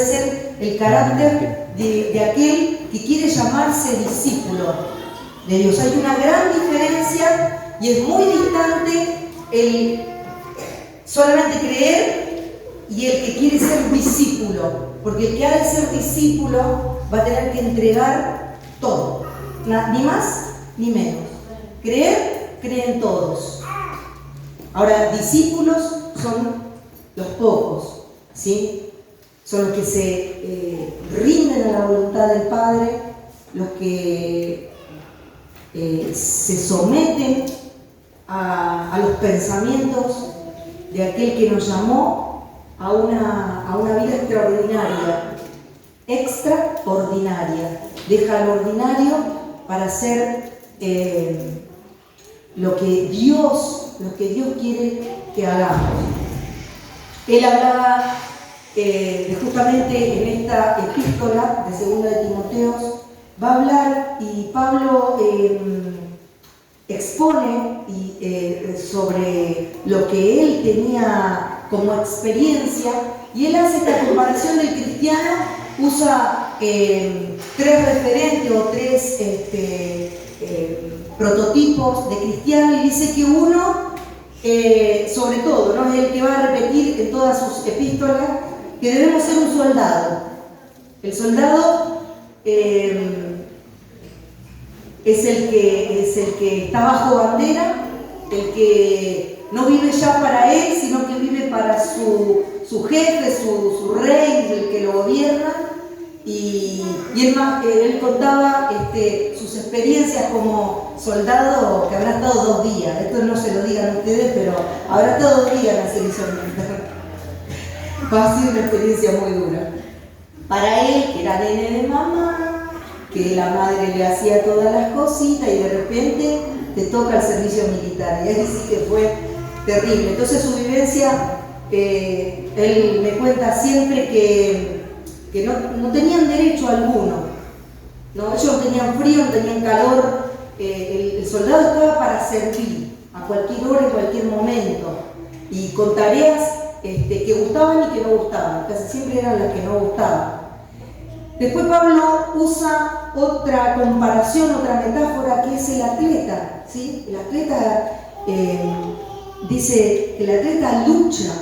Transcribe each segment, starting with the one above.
puede ser el carácter de aquel que quiere llamarse discípulo de Dios. Hay una gran diferencia y es muy distante el solamente creer y el que quiere ser discípulo, porque el que ha de ser discípulo va a tener que entregar todo, ni más ni menos. Creer, creen todos. Ahora, discípulos son los pocos, ¿sí? Son los que se rinden a la voluntad del Padre, los que se someten a los pensamientos de aquel que nos llamó a una vida extraordinaria. Deja lo ordinario para hacer lo que Dios quiere que hagamos. Él hablaba justamente en esta epístola de 2 de Timoteo, va a hablar y Pablo expone sobre lo que él tenía como experiencia, y él hace esta comparación del cristiano, usa 3 referentes o 3 prototipos de cristiano, y dice que uno, sobre todo, ¿no?, es el que va a repetir en todas sus epístolas, que debemos ser un soldado. El soldado es el que está bajo bandera, el que no vive ya para él, sino que vive para su jefe, su rey, el que lo gobierna. Y él contaba sus experiencias como soldado, que habrá estado 2 días. Esto no se lo digan ustedes, pero habrá estado 2 días en la servicio militar. Ha sido una experiencia muy dura. Para él, que era nene de mamá, que la madre le hacía todas las cositas y de repente te toca el servicio militar. Y ahí sí que fue terrible. Entonces su vivencia, él me cuenta siempre que no tenían derecho alguno, ¿no? Ellos no tenían frío, no tenían calor, el soldado estaba para servir a cualquier hora, en cualquier momento, y con tareas que gustaban y que no gustaban, casi siempre eran las que no gustaban. Después Pablo usa otra comparación, otra metáfora, que es el atleta, ¿sí? El atleta dice que el atleta lucha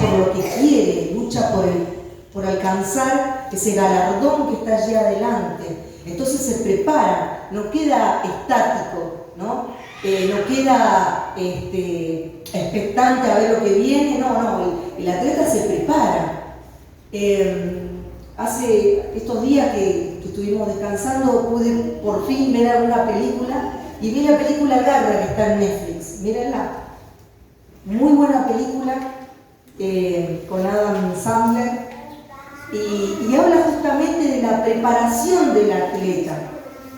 por lo que quiere, lucha por alcanzar ese galardón que está allí adelante. Entonces se prepara, no queda estático, ¿no? No queda expectante a ver lo que viene, el atleta se prepara. Hace estos días que estuvimos descansando, pude por fin ver alguna película, y vi la película Garra, que está en Netflix. Mírenla, muy buena película, con Adam Sandler. Y habla justamente de la preparación del atleta,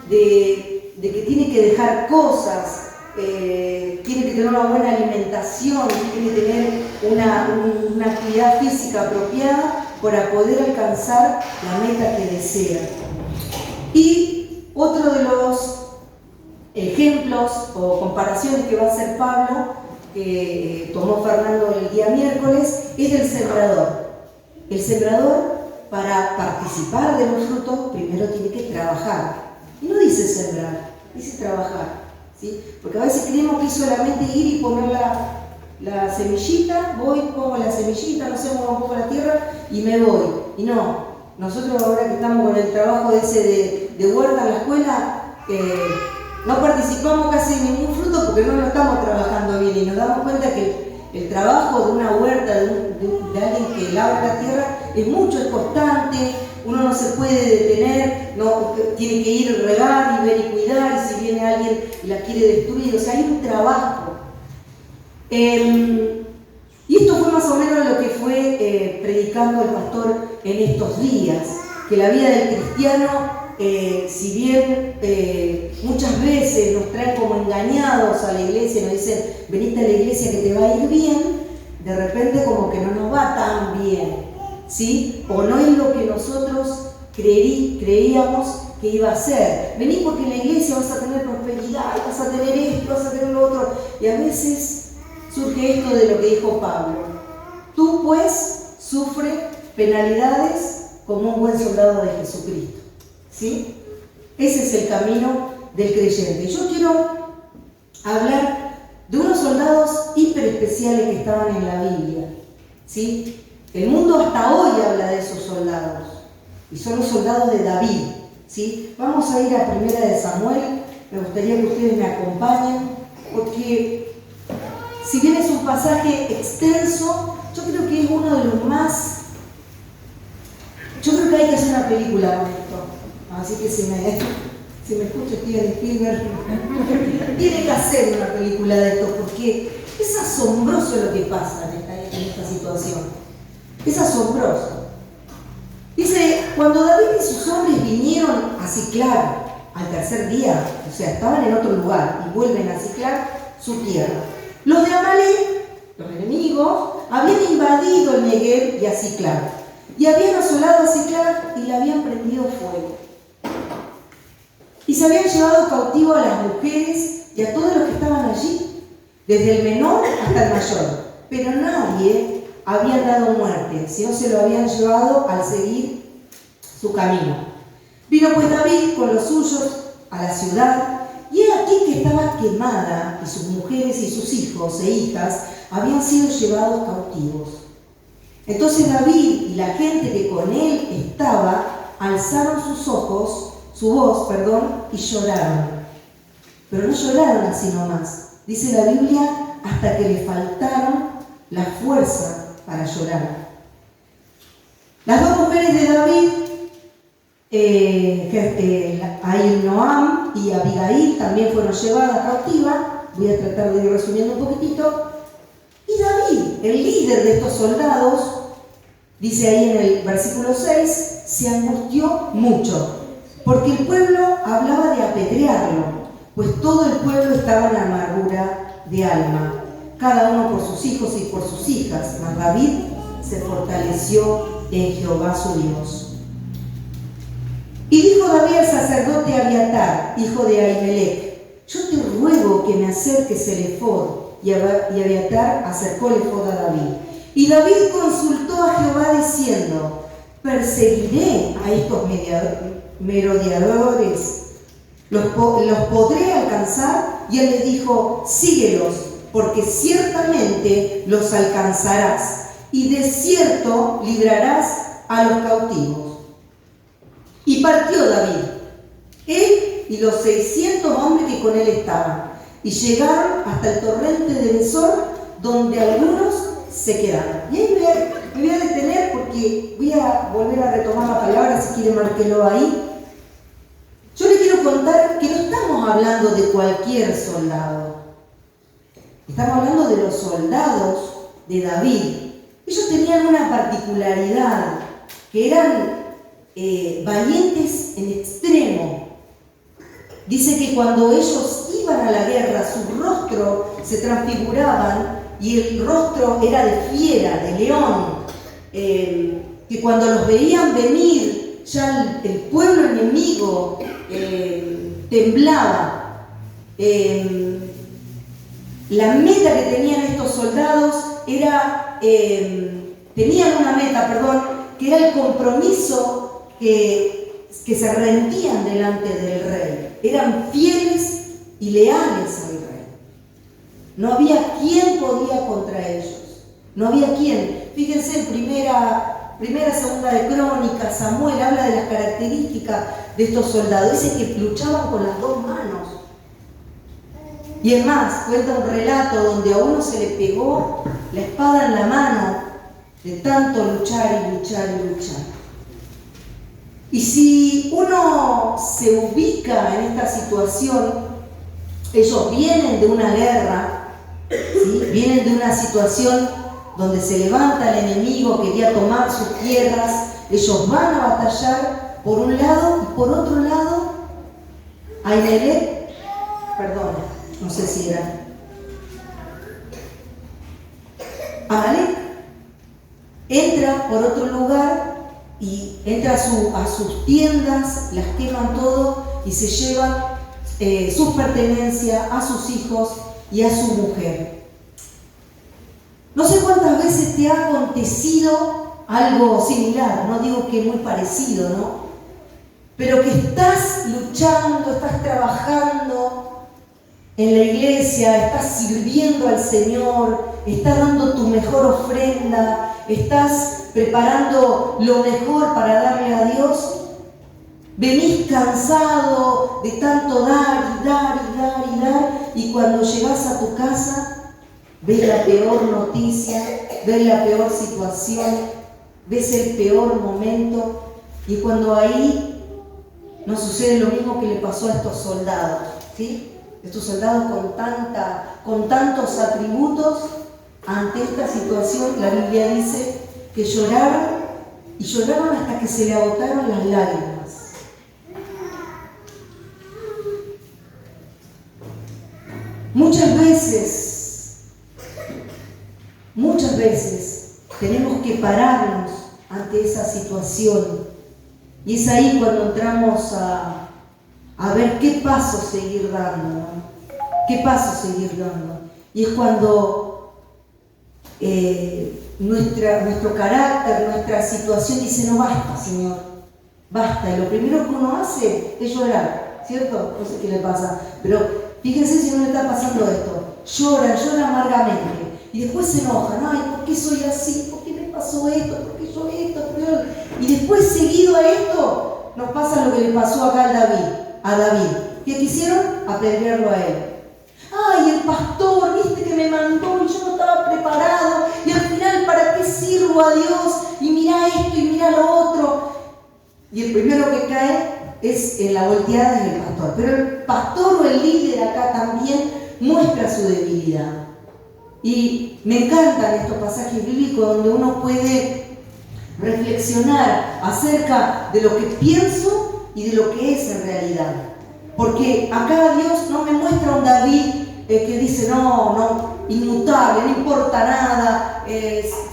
de que tiene que dejar cosas, tiene que tener una buena alimentación, tiene que tener una actividad física apropiada para poder alcanzar la meta que desea. Y otro de los ejemplos o comparaciones que va a hacer Pablo, que tomó Fernando el día miércoles, es del sembrador. El sembrador, para participar de los frutos, primero tiene que trabajar. Y no dice sembrar, dice trabajar, ¿sí? Porque a veces creemos que es solamente ir y poner la semillita, voy, pongo la semillita, no sé, muevo un poco la tierra y me voy. Y no, nosotros ahora que estamos con el trabajo ese de huerta en la escuela, no participamos casi en ningún fruto porque no lo estamos trabajando bien, y nos damos cuenta que el trabajo de una huerta, de alguien que labra la tierra, es mucho, es constante, uno no se puede detener, tiene que ir a regar y ver y cuidar, y si viene alguien y la quiere destruir, o sea, hay un trabajo. Y esto fue más o menos lo que fue predicando el pastor en estos días, que la vida del cristiano, si bien muchas veces nos traen como engañados a la iglesia, nos dicen, venite a la iglesia que te va a ir bien, de repente como que no nos va tan bien, ¿sí? O no es lo que nosotros creíamos que iba a ser. Vení porque en la iglesia vas a tener prosperidad, vas a tener esto, vas a tener lo otro, y a veces surge esto de lo que dijo Pablo. Tú pues sufre penalidades como un buen soldado de Jesucristo. ¿Sí? Ese es el camino del creyente. Yo quiero hablar de unos soldados hiper especiales que estaban en la Biblia. ¿Sí? El mundo hasta hoy habla de esos soldados. Y son los soldados de David. ¿Sí? Vamos a ir a 1 de Samuel. Me gustaría que ustedes me acompañen, porque si bien es un pasaje extenso, yo creo que es uno de los más... Yo creo que hay que hacer una película con esto. Así que si me escucha Steven Spielberg, tiene que hacer una película de esto, porque es asombroso lo que pasa en esta situación. Es asombroso. Dice, cuando David y sus hombres vinieron a Siclag al tercer día, o sea, estaban en otro lugar y vuelven a Siclag, su tierra. Los de Amalek, los enemigos, habían invadido el Negev y a Siclag, y habían asolado a Siclag y le habían prendido fuego. Y se habían llevado cautivo a las mujeres y a todos los que estaban allí, desde el menor hasta el mayor, pero nadie había dado muerte, sino se lo habían llevado al seguir su camino. Vino pues David con los suyos a la ciudad, y he aquí que estaba quemada, y sus mujeres y sus hijos e hijas habían sido llevados cautivos. Entonces David y la gente que con él estaba alzaron su voz, y lloraron. Pero no lloraron así nomás. Dice la Biblia, hasta que le faltaron la fuerza para llorar. Las dos mujeres de David, Ahinoam y Abigail, también fueron llevadas cautivas. Voy a tratar de ir resumiendo un poquitito. Y David, el líder de estos soldados, dice ahí en el versículo 6, se angustió mucho, porque el pueblo hablaba de apedrearlo, pues todo el pueblo estaba en amargura de alma, cada uno por sus hijos y por sus hijas, mas David se fortaleció en Jehová su Dios. Y dijo David al sacerdote Abiatar, hijo de Ahimelech, yo te ruego que me acerques el efod. Y Abiatar acercó el efod a David. Y David consultó a Jehová diciendo, ¿perseguiré a estos merodeadores? ¿Los podré alcanzar? Y él le dijo, síguelos, porque ciertamente los alcanzarás, y de cierto librarás a los cautivos. Y partió David, él y los 600 hombres que con él estaban, y llegaron hasta el torrente de Besor, donde algunos se quedaron. Y ahí me voy a detener porque voy a volver a retomar la palabra, si quiere márquelo ahí. Yo le quiero contar que no estamos hablando de cualquier soldado. Estamos hablando de los soldados de David. Ellos tenían una particularidad, que eran valientes en extremo. Dice que cuando ellos iban a la guerra, su rostro se transfiguraban y el rostro era de fiera, de león, que cuando los veían venir, ya el pueblo enemigo temblaba. La meta que tenían estos soldados era, tenían una meta, que era el compromiso que se rendían delante del rey. Eran fieles y leales al rey. No había quien podía contra ellos. No había quien. Fíjense en primera, segunda de Crónicas, Samuel habla de las características de estos soldados. Dice que luchaban con las dos manos. Y es más, cuenta un relato donde a uno se le pegó la espada en la mano de tanto luchar y luchar y luchar. Y si uno se ubica en esta situación, ellos vienen de una guerra, ¿sí? Vienen de una situación donde se levanta el enemigo, quería tomar sus tierras, ellos van a batallar por un lado y por otro lado, Ahimelech, no sé si era Amalek, entra por otro lugar y entra a sus tiendas, las queman todo y se llevan sus pertenencias, a sus hijos y a su mujer. No sé cuántas veces te ha acontecido algo similar, no digo que muy parecido, ¿no? Pero que estás luchando, estás trabajando en la iglesia, estás sirviendo al Señor, estás dando tu mejor ofrenda, estás preparando lo mejor para darle a Dios. Venís cansado de tanto dar y dar y dar y dar, y cuando llegás a tu casa, ves la peor noticia, ves la peor situación, ves el peor momento, y cuando ahí nos sucede lo mismo que le pasó a estos soldados, ¿sí? Estos soldados con tantos atributos, ante esta situación, la Biblia dice que lloraron, y lloraron hasta que se le agotaron las lágrimas. Muchas veces tenemos que pararnos ante esa situación, y es ahí cuando entramos a ver qué paso seguir dando, ¿no? ¿Qué paso seguir dando? Y es cuando nuestro carácter, nuestra situación dice: no, basta, Señor, basta. Y lo primero que uno hace es llorar, ¿cierto? No sé qué le pasa, pero fíjense si no le está pasando esto. Llora amargamente. Y después se enojan. Ay, ¿por qué soy así? ¿Por qué me pasó esto? ¿Por qué yo esto? Y después, seguido a esto, nos pasa lo que le pasó acá a David. ¿Qué quisieron? Apedrearlo a él. Ay, el pastor, viste que me mandó y yo no estaba preparado. Y al final, ¿para qué sirvo a Dios? Y mira esto y mira lo otro. Y el primero que cae es en la volteada del pastor. Pero el pastor o el líder acá también muestra su debilidad. Y me encantan estos pasajes bíblicos donde uno puede reflexionar acerca de lo que pienso y de lo que es en realidad. Porque acá Dios no me muestra un David que dice: no, inmutable, no importa nada,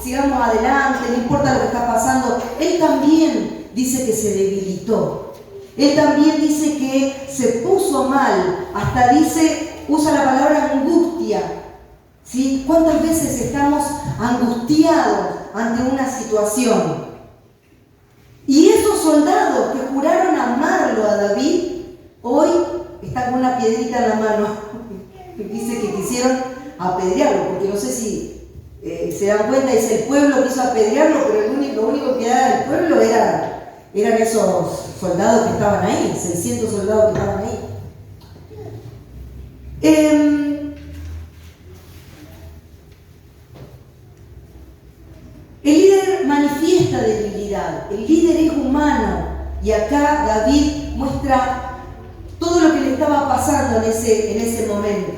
sigamos adelante, no importa lo que está pasando. Él también dice que se debilitó. Él también dice que se puso mal, hasta usa la palabra angustia, ¿sí? ¿Cuántas veces estamos angustiados ante una situación? Y esos soldados que juraron amarlo a David, hoy están con una piedrita en la mano. Dice que quisieron apedrearlo, porque no sé si se dan cuenta, dice: el pueblo quiso apedrearlo, pero lo único que era el pueblo eran esos soldados que estaban ahí, 600 soldados que estaban ahí. El líder manifiesta debilidad, el líder es humano, y acá David muestra todo lo que le estaba pasando en ese momento.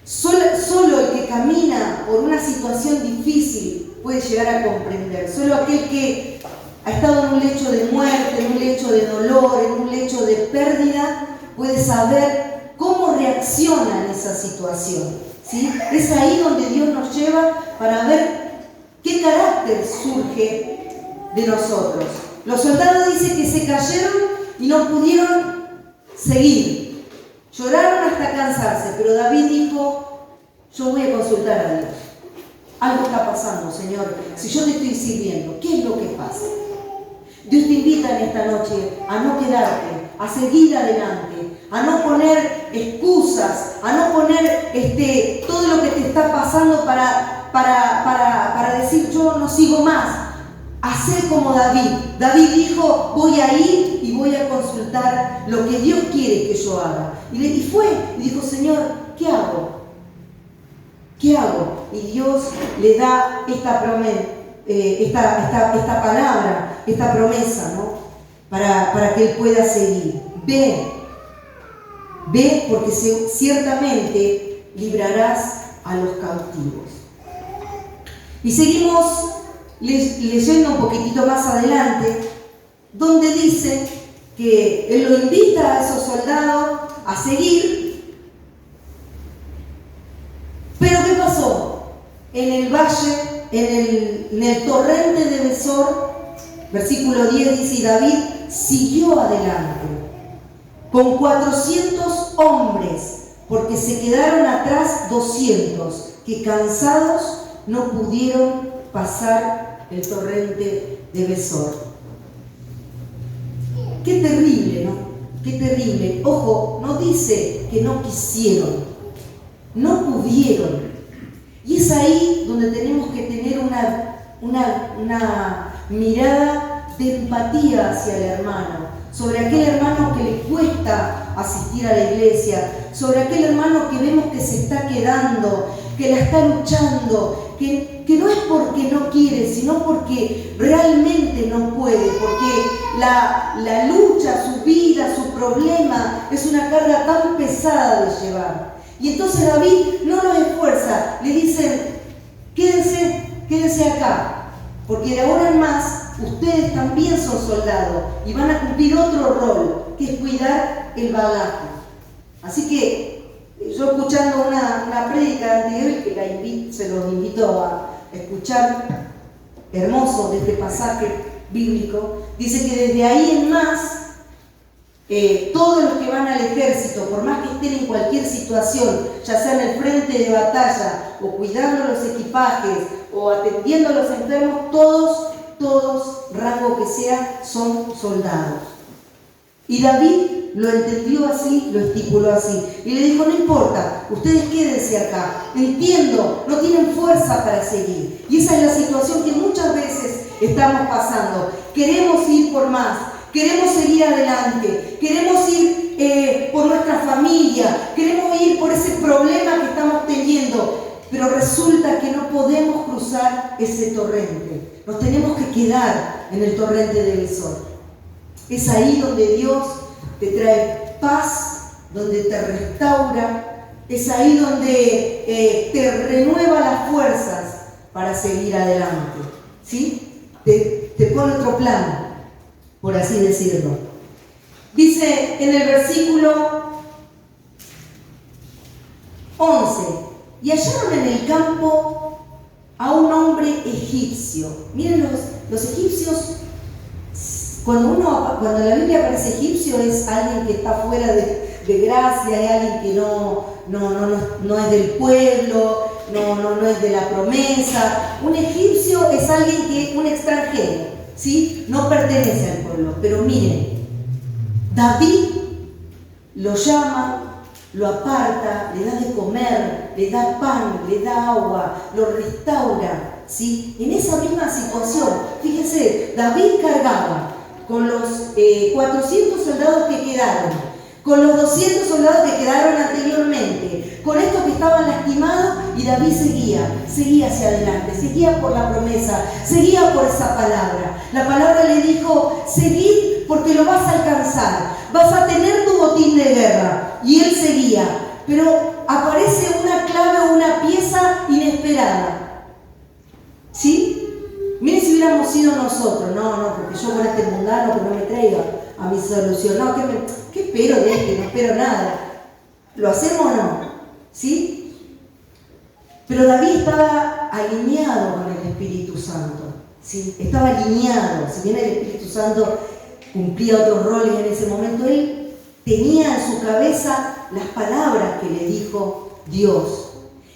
Solo el que camina por una situación difícil puede llegar a comprender. Solo aquel que ha estado en un lecho de muerte, en un lecho de dolor, en un lecho de pérdida, puede saber cómo reacciona en esa situación, ¿sí? Es ahí donde Dios nos lleva para ver qué carácter surge de nosotros. Los soldados dicen que se cayeron y no pudieron seguir. Lloraron hasta cansarse, pero David dijo: yo voy a consultar a Dios. Algo está pasando, Señor. Si yo te estoy sirviendo, ¿qué es lo que pasa? Dios te invita en esta noche a no quedarte, a seguir adelante, a no poner excusas, a no poner todo lo que te está pasando para decir: yo no sigo más. Hacer como David. David dijo: voy a ir y voy a consultar lo que Dios quiere que yo haga. Y fue y dijo: Señor, ¿qué hago? ¿Qué hago? Y Dios le da esta promesa, esta palabra, esta promesa, ¿no? Para que él pueda seguir. Ve porque ciertamente librarás a los cautivos. Y seguimos leyendo un poquitito más adelante, donde dice que él lo invita a esos soldados a seguir. Pero ¿qué pasó? En el valle, en el torrente de Besor, versículo 10 dice: y David siguió adelante con 400 hombres, porque se quedaron atrás 200, que cansados no pudieron pasar el torrente de Besor. Qué terrible, ¿no? Qué terrible. Ojo, no dice que no quisieron, no pudieron. Y es ahí donde tenemos que tener una mirada de empatía hacia el hermano, sobre aquel hermano que le cuesta asistir a la iglesia, sobre aquel hermano que vemos que se está quedando, que la está luchando, que no es porque no quiere, sino porque realmente no puede, porque la lucha, su vida, su problema es una carga tan pesada de llevar. Y entonces David no los esfuerza, le dicen, quédense acá, porque de ahora en más ustedes también son soldados y van a cumplir otro rol, que es cuidar el bagaje. Así que yo escuchando una prédica anterior, que se los invito a escuchar, hermoso de este pasaje bíblico, dice que desde ahí en más, todos los que van al ejército, por más que estén en cualquier situación, ya sea en el frente de batalla, o cuidando los equipajes, o atendiendo a los enfermos, todos, rango que sea, son soldados. Y David lo entendió así, lo estipuló así. Y le dijo, no importa, ustedes quédense acá. Entiendo, no tienen fuerza para seguir. Y esa es la situación que muchas veces estamos pasando. Queremos ir por más, queremos seguir adelante, queremos ir por nuestra familia, queremos ir por ese problema que estamos teniendo. Pero resulta que no podemos cruzar ese torrente. Nos tenemos que quedar en el torrente de Besor. Es ahí donde Dios te trae paz, donde te restaura, es ahí donde te renueva las fuerzas para seguir adelante, ¿sí? Te pone otro plan, por así decirlo. Dice en el versículo 11, y hallaron en el campo a un hombre egipcio. Miren, los egipcios, cuando en la Biblia aparece egipcio, es alguien que está fuera de gracia, es alguien que no es del pueblo, no es de la promesa. Un egipcio es alguien un extranjero, ¿sí? No pertenece al pueblo. Pero miren, David lo llama, lo aparta, le da de comer, le da pan, le da agua, lo restaura, ¿sí? En esa misma situación, fíjense, David cargaba con los 400 soldados que quedaron, con los 200 soldados que quedaron anteriormente, con estos que estaban lastimados, y David seguía hacia adelante, seguía por la promesa, seguía por esa palabra. La palabra le dijo, seguid porque lo vas a alcanzar, vas a tener tu botín de guerra. Y él seguía, pero aparece una clave o una pieza inesperada, ¿sí? Miren si hubiéramos sido nosotros, no, porque yo con este mundano que no me traiga a mi solución, no, ¿qué espero de este? No espero nada. ¿Lo hacemos o no? ¿Sí? Pero David estaba alineado con el Espíritu Santo, ¿sí? Estaba alineado, si bien el Espíritu Santo cumplía otros roles en ese momento, él tenía en su cabeza las palabras que le dijo Dios.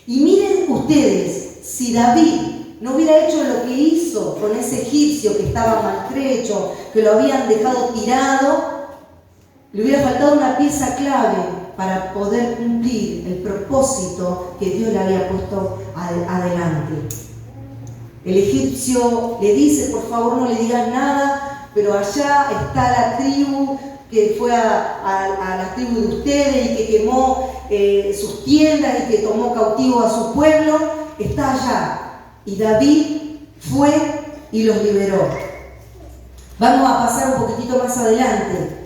Y miren ustedes, si David no hubiera hecho lo que hizo con ese egipcio que estaba maltrecho, que lo habían dejado tirado, le hubiera faltado una pieza clave para poder cumplir el propósito que Dios le había puesto adelante. El egipcio le dice, por favor no le digas nada, pero allá está la tribu que fue a la tribu de ustedes y que quemó sus tiendas y que tomó cautivo a su pueblo, está allá. Y David fue y los liberó. Vamos a pasar un poquitito más adelante.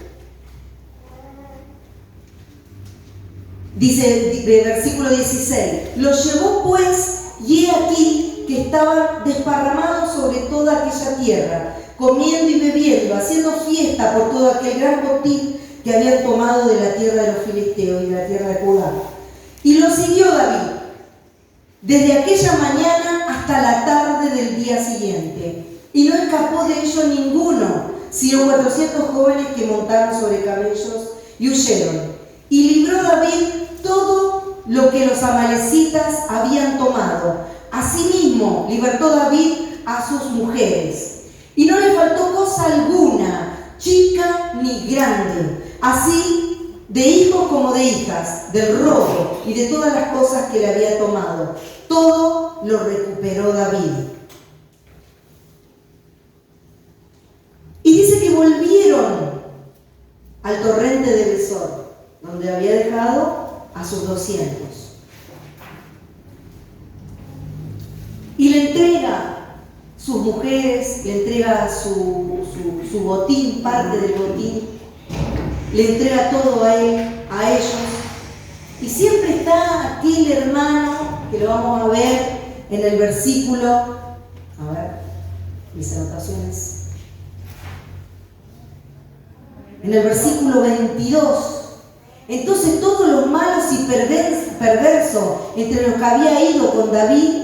Dice el versículo 16, los llevó pues, y he aquí que estaban desparramados sobre toda aquella tierra, comiendo y bebiendo, haciendo fiesta por todo aquel gran botín que habían tomado de la tierra de los filisteos y de la tierra de Judá. Y lo siguió David desde aquella mañana hasta la tarde del día siguiente, y no escapó de ello ninguno, sino 400 jóvenes que montaron sobre camellos y huyeron. Y libró David todo lo que los amalecitas habían tomado, Asimismo, libertó David a sus mujeres. Y no le faltó cosa alguna, chica ni grande, así de hijos como de hijas, del robo y de todas las cosas que le había tomado. Todo lo recuperó David. Y dice que volvieron al torrente de Besor, donde había dejado a sus 200. Y le entrega sus mujeres, le entrega su botín, parte del botín, le entrega todo a él, a ellos. Y siempre está aquel hermano, que lo vamos a ver en el versículo, a ver, mis anotaciones, en el versículo 22. Entonces todos los malos y perversos entre los que había ido con David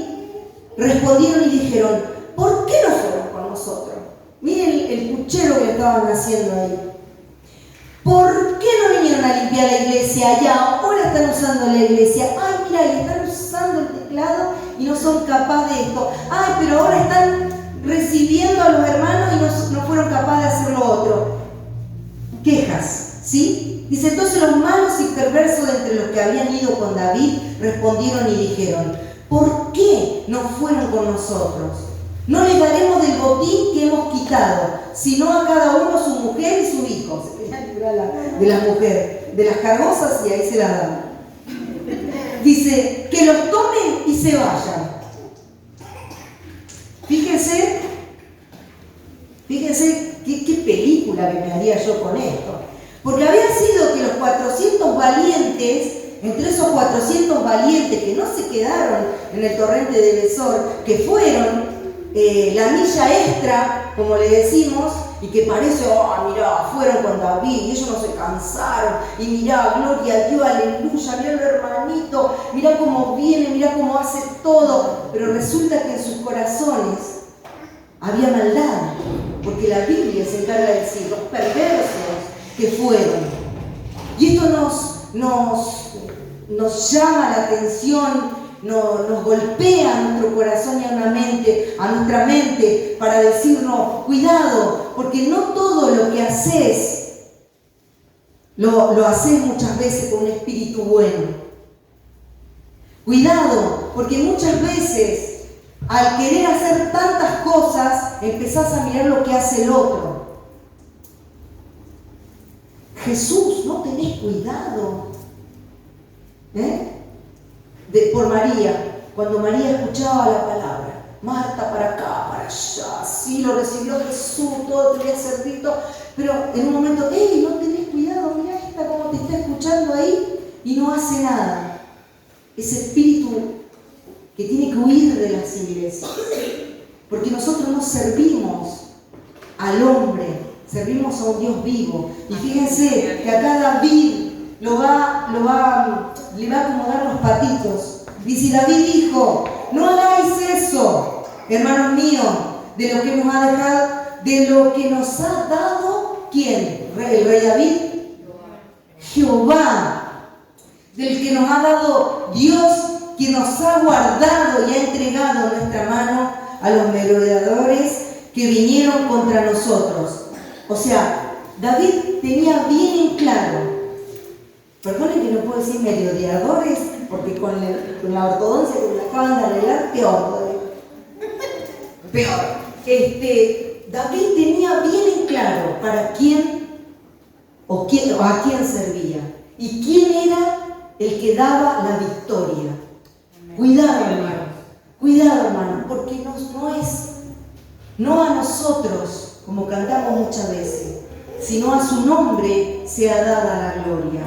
respondieron y dijeron: ¿por qué no fueron con nosotros? Miren el puchero que le estaban haciendo ahí. ¿Por qué no vinieron a limpiar la iglesia? Ya ahora están usando la iglesia. Ay, mira, y están usando el teclado y no son capaces de esto. Ay, pero ahora están recibiendo a los hermanos y no fueron capaces de hacer lo otro. Quejas, ¿sí? Dice: entonces los malos y perversos de entre los que habían ido con David respondieron y dijeron: ¿por qué no fueron con nosotros? No les daremos del botín que hemos quitado, sino a cada uno su mujer y sus hijos. Se querían librar de la mujer, de las cargosas, y ahí se las dan. Dice: que los tomen y se vayan. Fíjense qué película que me haría yo con esto. Porque había sido que los 400 valientes, entre esos 400 valientes que no se quedaron en el torrente de Besor, que fueron la milla extra, como le decimos, y que parece: mirá, fueron con David y ellos no se cansaron, y mirá, gloria a Dios, aleluya, mirá el hermanito, mirá cómo viene, mirá cómo hace todo. Pero resulta que en sus corazones había maldad, porque la Biblia se encarga de decir los perversos que fueron. Y esto nos llama la atención, nos golpea a nuestro corazón y a nuestra mente para decirnos: cuidado, porque no todo lo que haces lo haces muchas veces con un espíritu bueno. Cuidado, porque muchas veces al querer hacer tantas cosas empezás a mirar lo que hace el otro. Jesús, no tenés cuidado por María, cuando María escuchaba la palabra: Marta para acá, para allá, sí, lo recibió Jesús, todo te voy a servir, todo. Pero en un momento: no tenés cuidado, mirá esta como te está escuchando ahí y no hace nada. Ese espíritu que tiene que huir de las iglesias, porque nosotros no servimos al hombre, servimos a un Dios vivo. Y fíjense que acá David le va a acomodar los patitos. Dice: David dijo: no hagáis eso, hermanos míos, de lo que nos ha dejado, de lo que nos ha dado, ¿quién? ¿El rey David? Jehová, del que nos ha dado Dios, que nos ha guardado y ha entregado en nuestra mano a los merodeadores que vinieron contra nosotros. O sea, David tenía bien en claro, perdonen que no puedo decir merodeadores, porque con la ortodoncia que me acaban de arreglar, peor. David tenía bien en claro para quién o a quién servía y quién era el que daba la victoria. Cuidado hermano, porque no a nosotros, como cantamos muchas veces, sino a su nombre sea dada la gloria.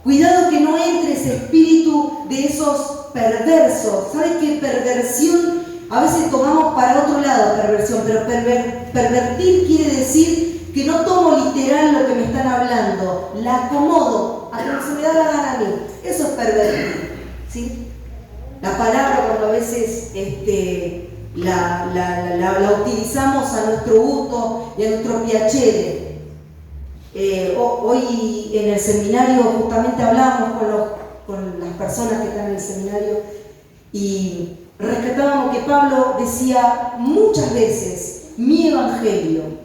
Cuidado que no entre ese espíritu de esos perversos. ¿Sabes qué? Perversión, a veces tomamos para otro lado perversión, pero pervertir quiere decir que no tomo literal lo que me están hablando, la acomodo a lo que se me da la gana a mí. Eso es pervertir, ¿sí? La palabra, cuando a veces la utilizamos a nuestro gusto y a nuestro piacere. Hoy en el seminario justamente hablábamos con las personas que están en el seminario y rescatábamos que Pablo decía muchas veces, mi evangelio.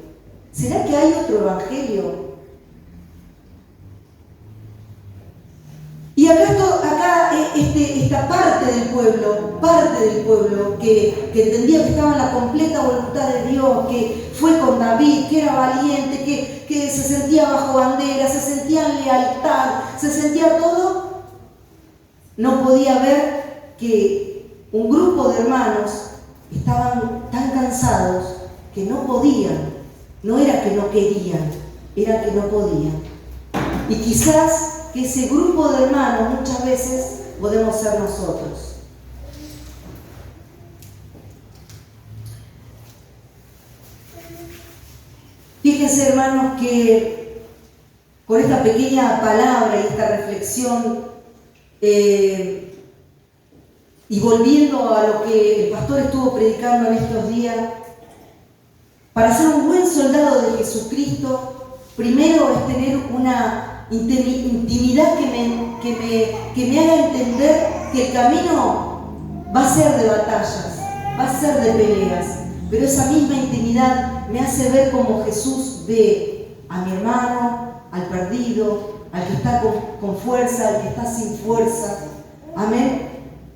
¿Será que hay otro evangelio? Y esta parte del pueblo que entendía que estaba en la completa voluntad de Dios, que fue con David, que era valiente, que se sentía bajo bandera, se sentía en lealtad, se sentía todo, no podía ver que un grupo de hermanos estaban tan cansados que no podían. No era que no querían, era que no podían. Y quizás que ese grupo de hermanos muchas veces podemos ser nosotros. Fíjense, hermanos, que con esta pequeña palabra y esta reflexión, y volviendo a lo que el pastor estuvo predicando en estos días, para ser un buen soldado de Jesucristo, primero es tener una intimidad que me haga entender que el camino va a ser de batallas, va a ser de peleas, pero esa misma intimidad me hace ver como Jesús ve a mi hermano, al perdido, al que está con fuerza, al que está sin fuerza. Amén.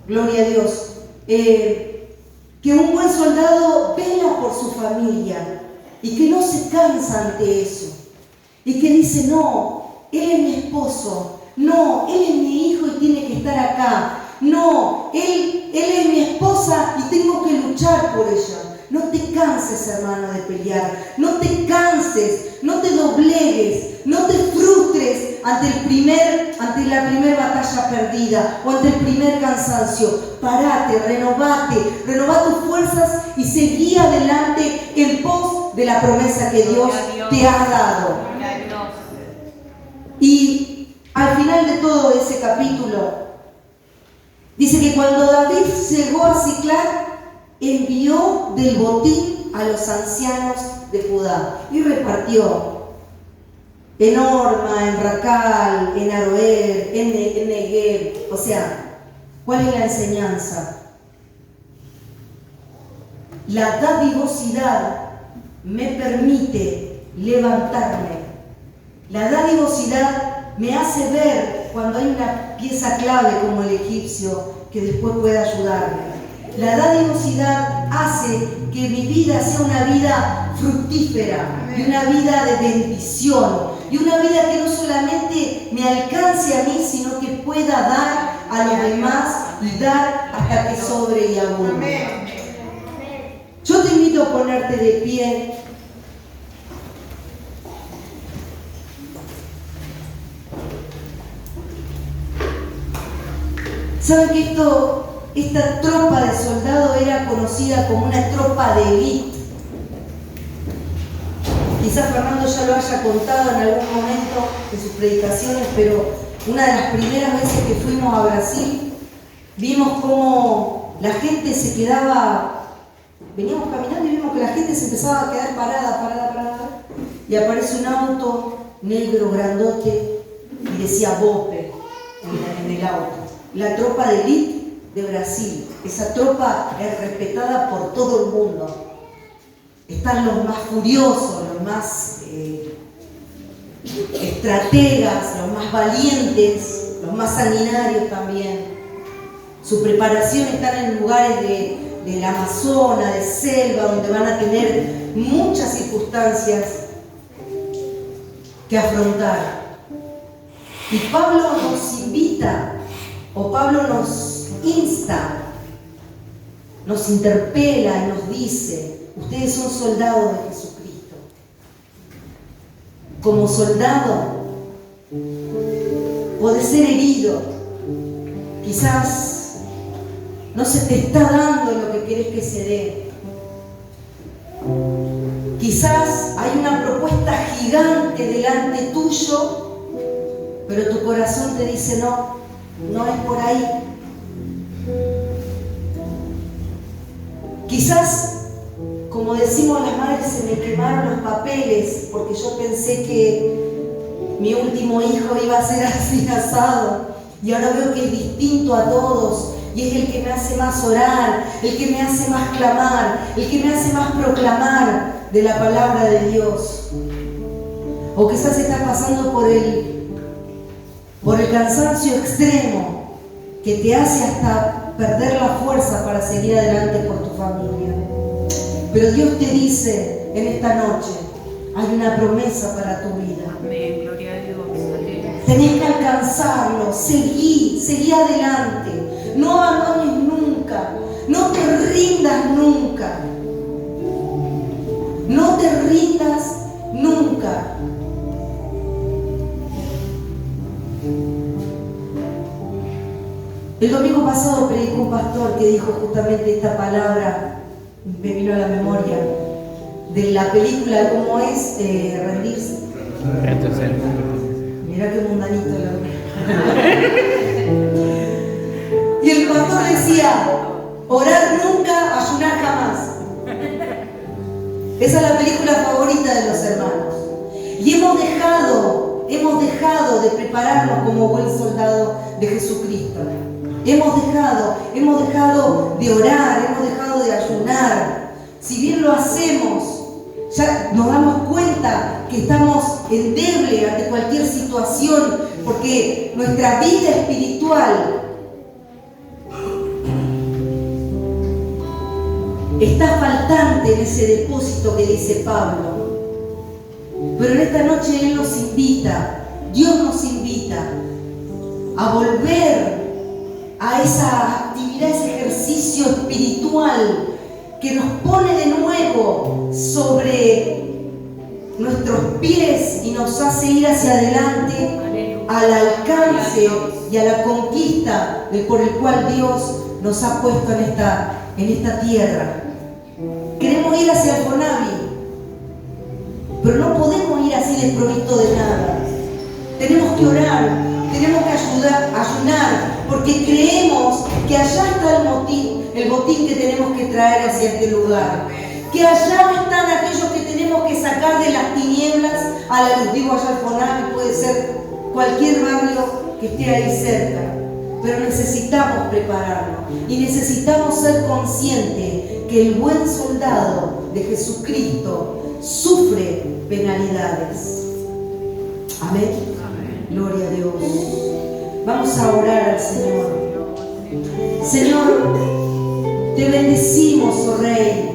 Gloria a Dios. Que un buen soldado vela por su familia y que no se cansa ante eso. Y que dice, no, él es mi esposo, no, él es mi hijo y tiene que estar acá. No, él es mi esposa y tengo que luchar por ella. No te canses, hermano, de pelear. No te canses, no te doblegues, no te frustres ante la primera batalla perdida o ante el primer cansancio. Parate, renova tus fuerzas y seguí adelante en pos de la promesa que Dios te ha dado. Y al final de todo ese capítulo, dice que cuando David llegó a Siclag, envió del botín a los ancianos de Judá y repartió en Horma, en Racal, en Aroer, en Negev. O sea, ¿cuál es la enseñanza? La dadivosidad me permite levantarme. La dadivosidad me hace ver cuando hay una pieza clave como el egipcio que después puede ayudarme. La dadivosidad hace que mi vida sea una vida fructífera y una vida de bendición y una vida que no solamente me alcance a mí, sino que pueda dar a los demás y dar hasta que sobre y abunde. Yo te invito a ponerte de pie. ¿Saben que esta tropa de soldados era conocida como una tropa de élite? Quizás Fernando ya lo haya contado en algún momento de sus predicaciones, pero una de las primeras veces que fuimos a Brasil, vimos cómo la gente se quedaba, veníamos caminando y vimos que la gente se empezaba a quedar parada, y aparece un auto negro, grandote, y decía Bope en el auto. La tropa de élite de Brasil. Esa tropa es respetada por todo el mundo. Están los más furiosos, los más estrategas, los más valientes, los más sanguinarios también. Su preparación está en lugares del Amazonas, de selva, donde van a tener muchas circunstancias que afrontar. Y Pablo nos invita, o Pablo nos insta, nos interpela y nos dice: ustedes son soldados de Jesucristo. Como soldado, podés ser herido. Quizás no se te está dando lo que querés que se dé. Quizás hay una propuesta gigante delante tuyo, pero tu corazón te dice no, no es por ahí. Quizás, como decimos las madres, se me quemaron los papeles porque yo pensé que mi último hijo iba a ser así asado y ahora veo que es distinto a todos. y es el que me hace más orar, el que me hace más clamar, el que me hace más proclamar de la palabra de Dios. O quizás estás pasando por el cansancio extremo que te hace hasta perder la fuerza para seguir adelante por tu familia. Pero Dios te dice en esta noche, hay una promesa para tu vida. Amén, gloria a Dios. Tenés que alcanzarlo, seguí adelante, no abandones nunca, no te rindas nunca, no te rindas nunca. El domingo pasado predicó un pastor que dijo justamente esta palabra, me vino a la memoria, de la película, ¿cómo es? Rendirse. Mirá qué mundanito Y el pastor decía, orar nunca, ayunar jamás. Esa es la película favorita de los hermanos. Y hemos dejado de prepararnos como buen soldado de Jesucristo. Hemos dejado de orar, hemos dejado de ayunar. Si bien lo hacemos, ya nos damos cuenta que estamos endebles ante cualquier situación, porque nuestra vida espiritual está faltante en ese depósito que dice Pablo. Pero en esta noche Él nos invita, Dios nos invita a volver a esa actividad, ese ejercicio espiritual que nos pone de nuevo sobre nuestros pies y nos hace ir hacia adelante al alcance y a la conquista por el cual Dios nos ha puesto en esta tierra. Queremos ir hacia el Conavi, pero no podemos ir así desprovisto de nada. Tenemos que orar, tenemos que ayunar, porque creemos que allá está el botín que tenemos que traer hacia este lugar. Que allá están aquellos que tenemos que sacar de las tinieblas a la luz. Digo allá el Conavi, puede ser cualquier barrio que esté ahí cerca. Pero necesitamos prepararnos y necesitamos ser conscientes que el buen soldado de Jesucristo sufre penalidades. Amén. Amén. Gloria a Dios. Vamos a orar al Señor. Señor, te bendecimos, oh Rey.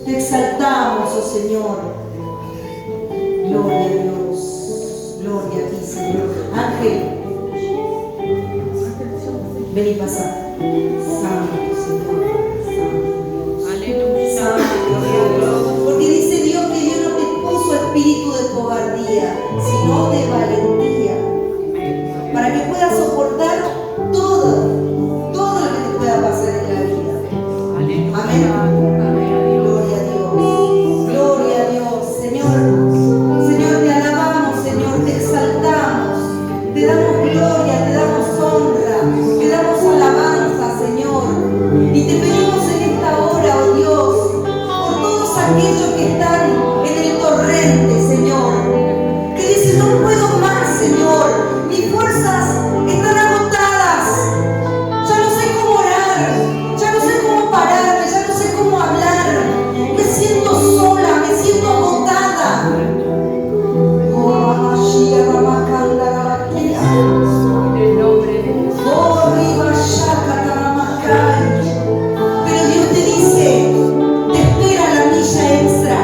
Te exaltamos, oh Señor. Gloria a Dios. Gloria a ti, Señor. Ángel, ven y pasa. Santo, Señor. Porque dice Dios que Dios no te puso espíritu de cobardía, sino de valentía, para que puedas soportar todo lo que te pueda pasar en la vida. Amén. Gloria a Dios. Gloria a Dios. Señor, te alabamos, Señor, te exaltamos, te damos gloria, te damos honra, te damos alabanza, Señor. Y te pedimos en esta hora, oh Dios, aquellos que están en el torrente, Señor, que dicen no puedo más, Señor, mis fuerzas están agotadas, ya no sé cómo orar, ya no sé cómo pararme, ya no sé cómo hablar, me siento sola, me siento agotada. Pero Dios te dice, te espera la milla extra.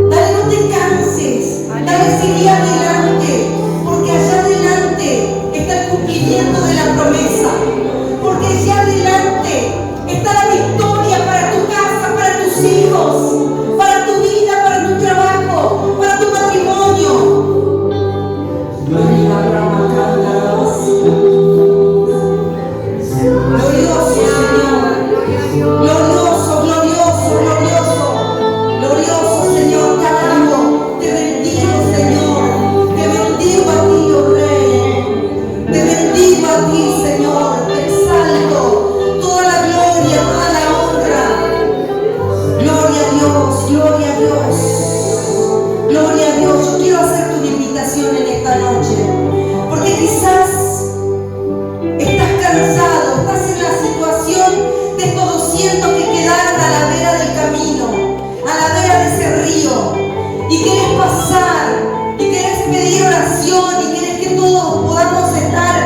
Dale, no te canses. Dale, sigue adelante. Porque allá adelante está el cumplimiento de la promesa. Porque allá adelante está la victoria para tu casa, para tus hijos, para tu vida, para tu trabajo, para tu matrimonio. Glorioso, Señor. Glorioso, glorioso, glorioso. Glorioso, Señor. Te alabo. Te bendigo, Señor. Te bendigo a ti, oh Rey. Te bendigo a ti, Señor. Te exalto. Toda la gloria, toda la honra. Gloria a Dios, gloria a Dios. Gloria a Dios. Yo quiero hacerte una invitación en esta noche. Porque quizás estás cansado, frío y querés pasar y querés pedir oración y querés que todos podamos estar